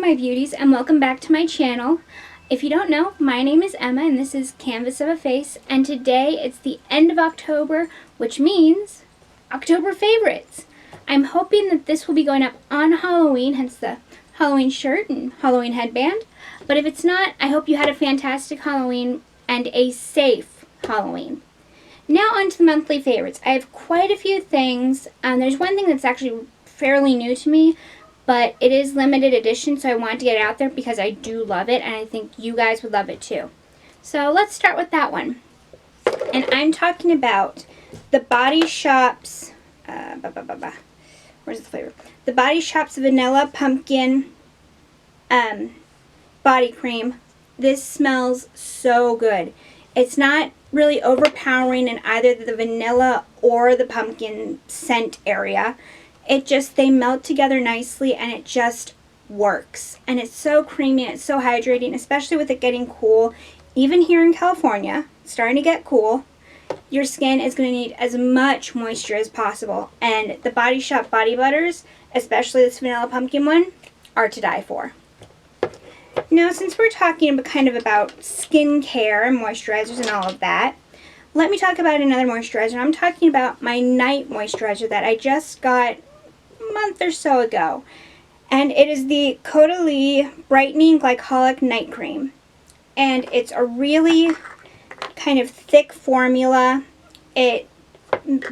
my beauties, and welcome back to my channel. If you don't know, my name is Emma and this is Canvas of a Face, and today it's the end of October, which means October favorites. I'm hoping that this will be going up on Halloween, hence the Halloween shirt and Halloween headband. But if it's not, I hope you had a fantastic Halloween and a safe Halloween. Now on to the monthly favorites. I have quite a few things. There's one thing that's actually fairly new to me, but it is limited edition, so I wanted to get it out there because I do love it, and I think you guys would love it too. So let's start with that one. And I'm talking about the Body Shop's, where's the flavor? The Body Shop's Vanilla Pumpkin Body Cream. This smells so good. It's not really overpowering in either the vanilla or the pumpkin scent area. They melt together nicely and it just works. And it's so creamy and it's so hydrating, especially with it getting cool. Even here in California, it's starting to get cool. Your skin is going to need as much moisture as possible. And the Body Shop body butters, especially this vanilla pumpkin one, are to die for. Now, since we're talking about skincare and moisturizers and all of that, let me talk about another moisturizer. I'm talking about my night moisturizer that I just got month or so ago, and it is the Caudalie Brightening Glycolic Night Cream, and it's a really kind of thick formula. It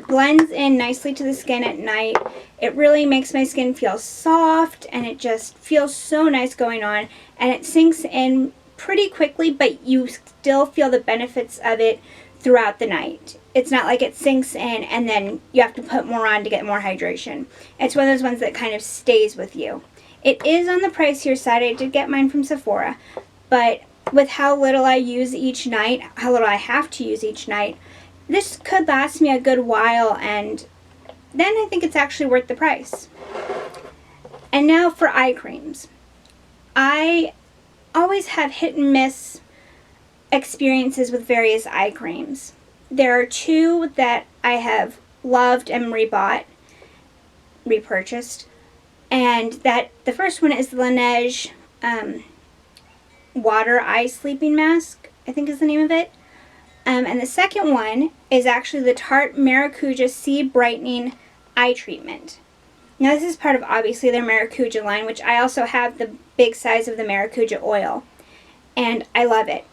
blends in nicely to the skin at night. It really makes my skin feel soft, and it just feels so nice going on, and it sinks in pretty quickly, but you still feel the benefits of it throughout the night. It's not like it sinks in and then you have to put more on to get more hydration. It's one of those ones that kind of stays with you. It is on the pricier side. I did get mine from Sephora, but with how little I use each night, how little I have to use each night, this could last me a good while, and then I think it's actually worth the price. And now for eye creams. I always have hit and miss experiences with various eye creams. There are two that I have loved and repurchased, and the first one is the Laneige Water Eye Sleeping Mask, I think is the name of it. And the second one is actually the Tarte Maracuja Sea Brightening Eye Treatment. Now this is part of obviously their Maracuja line, which I also have the big size of the Maracuja oil, and I love it.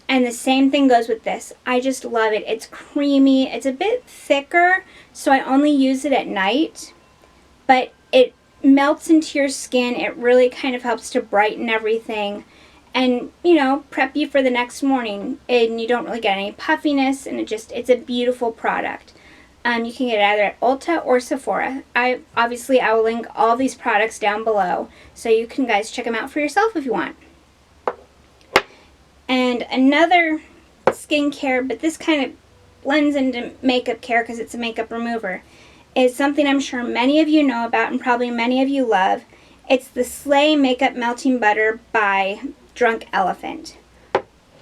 And the same thing goes with this. I just love it. It's creamy. It's a bit thicker, so I only use it at night. But it melts into your skin. It really kind of helps to brighten everything and, prep you for the next morning. And you don't really get any puffiness, and it's a beautiful product. You can get it either at Ulta or Sephora. I will link all these products down below, so you can guys check them out for yourself if you want. And another skincare, but this kind of blends into makeup care because it's a makeup remover, is something I'm sure many of you know about and probably many of you love. It's the Slay Makeup Melting Butter by Drunk Elephant.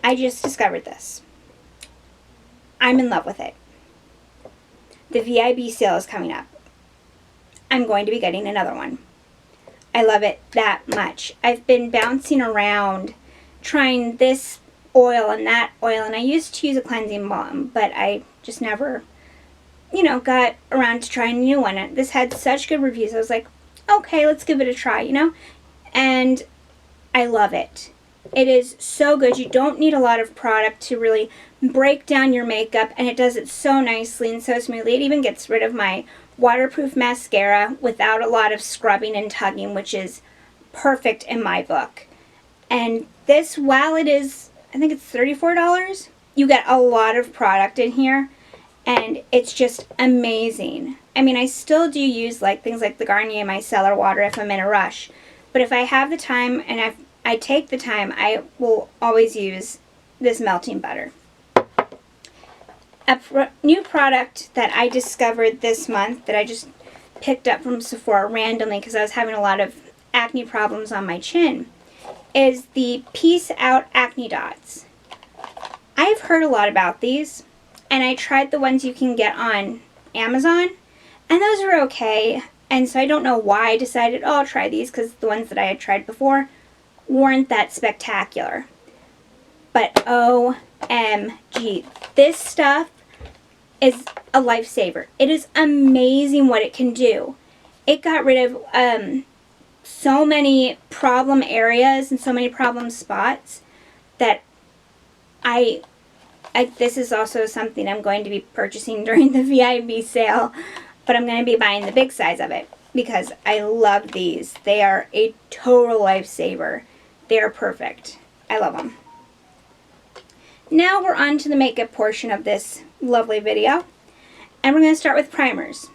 I just discovered this. I'm in love with it. The VIB sale is coming up. I'm going to be getting another one. I love it that much. I've been bouncing around trying this oil and that oil, and I used to use a cleansing balm, but I just never, got around to trying a new one. This had such good reviews. I was like, okay, let's give it a try, and I love it. It is so good. You don't need a lot of product to really break down your makeup, and it does it so nicely and so smoothly. It even gets rid of my waterproof mascara without a lot of scrubbing and tugging, which is perfect in my book. And this, while it is, I think it's $34, you get a lot of product in here, and it's just amazing. I mean, I still do use things like the Garnier Micellar Water if I'm in a rush, but if I have the time and I take the time, I will always use this melting butter. A new product that I discovered this month that I just picked up from Sephora randomly because I was having a lot of acne problems on my chin is the Peace Out Acne Dots. I've heard a lot about these, and I tried the ones you can get on Amazon, and those are okay. And so I don't know why I decided, I'll try these, because the ones that I had tried before weren't that spectacular. But OMG, this stuff is a lifesaver. It is amazing what it can do. It got rid of so many problem areas and so many problem spots that this is also something I'm going to be purchasing during the VIB sale, but I'm going to be buying the big size of it because I love these. They are a total lifesaver. They are perfect. I love them. Now we're on to the makeup portion of this lovely video, and we're going to start with primers.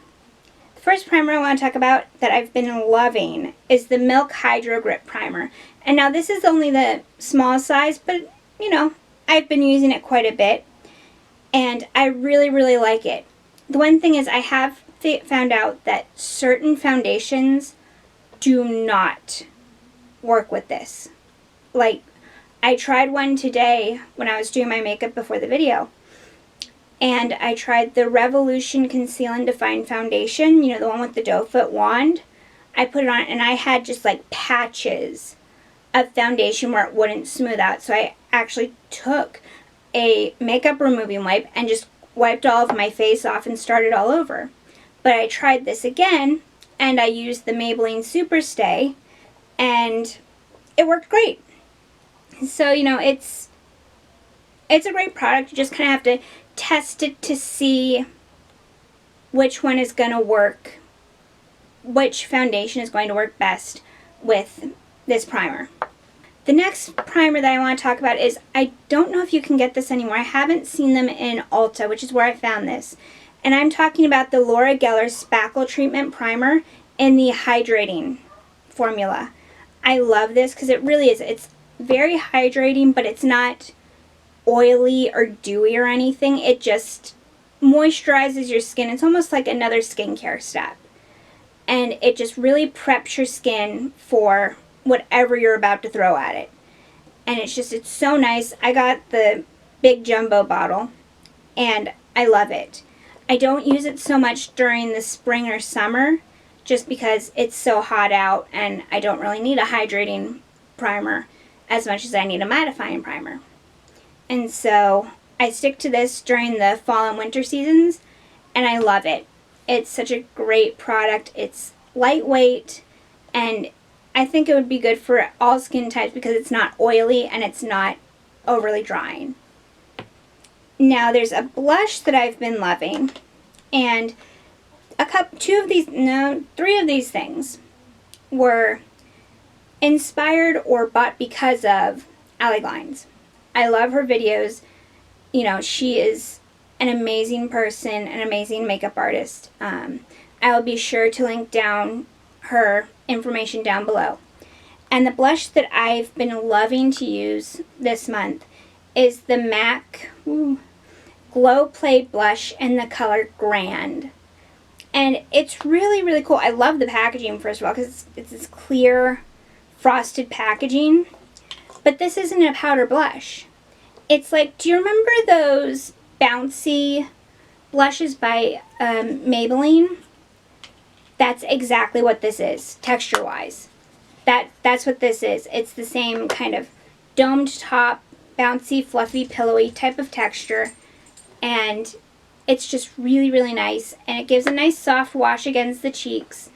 The first primer I want to talk about that I've been loving is the Milk Hydro Grip Primer. And now this is only the small size, but you know, I've been using it quite a bit, and I really, really like it. The one thing is I have found out that certain foundations do not work with this. Like, I tried one today when I was doing my makeup before the video, and I tried the Revolution Conceal and Define Foundation, you know, the one with the doe foot wand. I put it on and I had just like patches of foundation where it wouldn't smooth out. So I actually took a makeup removing wipe and just wiped all of my face off and started all over. But I tried this again and I used the Maybelline Superstay and it worked great. So, you know, it's a great product. You just kind of have to test it to see which one is going to work, which foundation is going to work best with this primer. The next primer that I want to talk about is, I don't know if you can get this anymore. I haven't seen them in Ulta, which is where I found this. And I'm talking about the Laura Geller Spackle Treatment Primer in the Hydrating formula. I love this because it really is. It's very hydrating, but it's not oily or dewy or anything. It just moisturizes your skin. It's almost like another skincare step. And it just really preps your skin for whatever you're about to throw at it. And it's so nice. I got the big jumbo bottle and I love it. I don't use it so much during the spring or summer just because it's so hot out and I don't really need a hydrating primer as much as I need a mattifying primer. And so I stick to this during the fall and winter seasons and I love it. It's such a great product. It's lightweight and I think it would be good for all skin types because it's not oily and it's not overly drying. Now there's a blush that I've been loving, and three of these things were inspired or bought because of Allie Glines. I love her videos. You know, she is an amazing person, an amazing makeup artist. I will be sure to link down her information down below. And the blush that I've been loving to use this month is the MAC Glow Play Blush in the color Grand. And it's really, really cool. I love the packaging, first of all, because it's this clear frosted packaging. But this isn't a powder blush. It's like, do you remember those bouncy blushes by Maybelline? That's exactly what this is, texture-wise. That's what this is. It's the same kind of domed top, bouncy, fluffy, pillowy type of texture. And it's just really, really nice. And it gives a nice soft wash against the cheeks.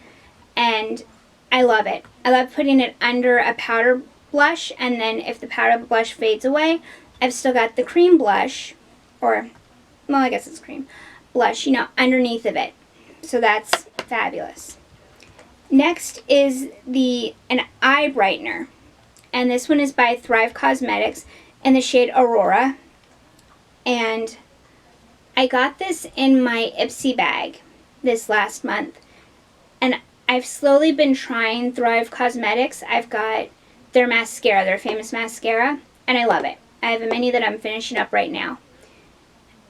And I love it. I love putting it under a powder blush. And then if the powder blush fades away, I've still got the cream blush. Or, well, I guess it's cream blush, you know, underneath of it. So that's fabulous. Next is an eye brightener. And this one is by Thrive Cosmetics in the shade Aurora. And I got this in my Ipsy bag this last month. And I've slowly been trying Thrive Cosmetics. I've got their mascara, their famous mascara, and I love it. I have a mini that I'm finishing up right now.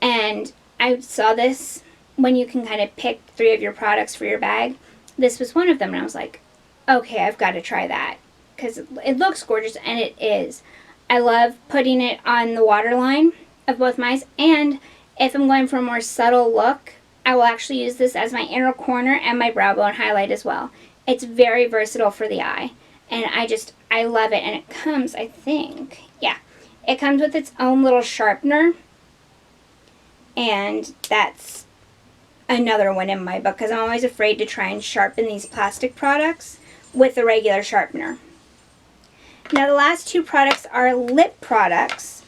And I saw this when you can kind of pick 3 of your products for your bag. This was one of them, and I was like, okay, I've got to try that. Because it looks gorgeous, and it is. I love putting it on the waterline of both my eyes, and if I'm going for a more subtle look, I will actually use this as my inner corner and my brow bone highlight as well. It's very versatile for the eye. And I love it. And it comes, I think, yeah, it comes with its own little sharpener. And that's another one in my book because I'm always afraid to try and sharpen these plastic products with a regular sharpener. Now the last two products are lip products.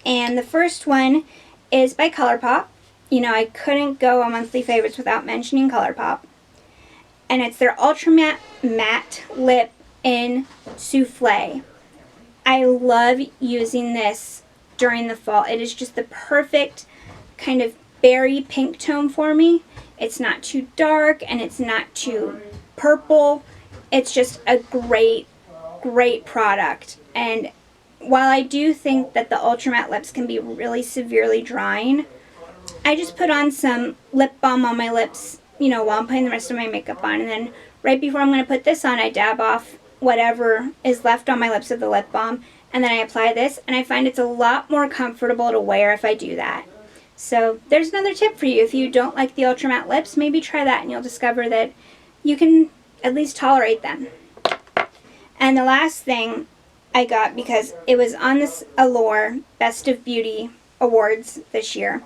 And the first one is by Colourpop. You know, I couldn't go on monthly favorites without mentioning Colourpop. And it's their Ultra Matte Lip in Souffle. I love using this during the fall. It is just the perfect kind of berry pink tone for me. It's not too dark and it's not too purple. It's just a great product. And while I do think that the Ultra Matte lips can be really severely drying, I just put on some lip balm on my lips, you know, while I'm putting the rest of my makeup on. And then right before I'm going to put this on, I dab off whatever is left on my lips of the lip balm. And then I apply this. And I find it's a lot more comfortable to wear if I do that. So there's another tip for you. If you don't like the Ultra Matte lips, maybe try that and you'll discover that you can at least tolerate them. And the last thing I got, because it was on this Allure Best of Beauty Awards this year,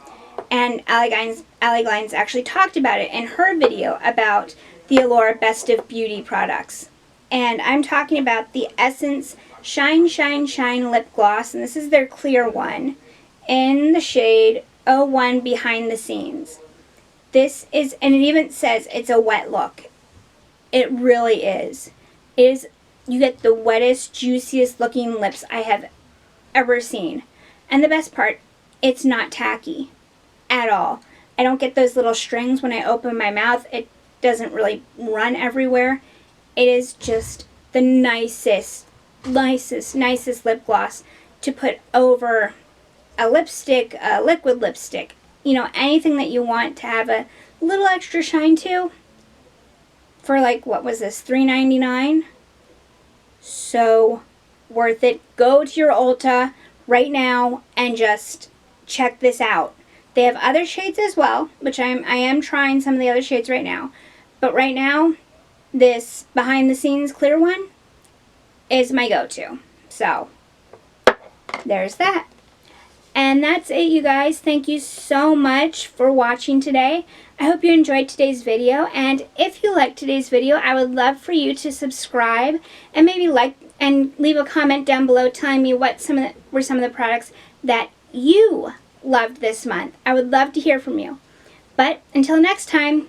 and Allie Glines actually talked about it in her video about the Allure Best of Beauty products. And I'm talking about the Essence Shine Shine Shine Lip Gloss, and this is their clear one in the shade 01 Behind the Scenes. This is, and it even says it's a wet look. It really is. You get the wettest, juiciest looking lips I have ever seen. And the best part, it's not tacky at all. I don't get those little strings when I open my mouth. It doesn't really run everywhere. It is just the nicest lip gloss to put over a lipstick, a liquid lipstick. You know, anything that you want to have a little extra shine to. For like, what was this, $3.99? So worth it. Go to your Ulta right now and just check this out. They have other shades as well, which I am trying some of the other shades right now. But right now, this behind the scenes clear one is my go-to. So there's that. And that's it, you guys. Thank you so much for watching today. I hope you enjoyed today's video, and if you liked today's video, I would love for you to subscribe and maybe like and leave a comment down below telling me what were some of the products that you loved this month. I would love to hear from you. But until next time,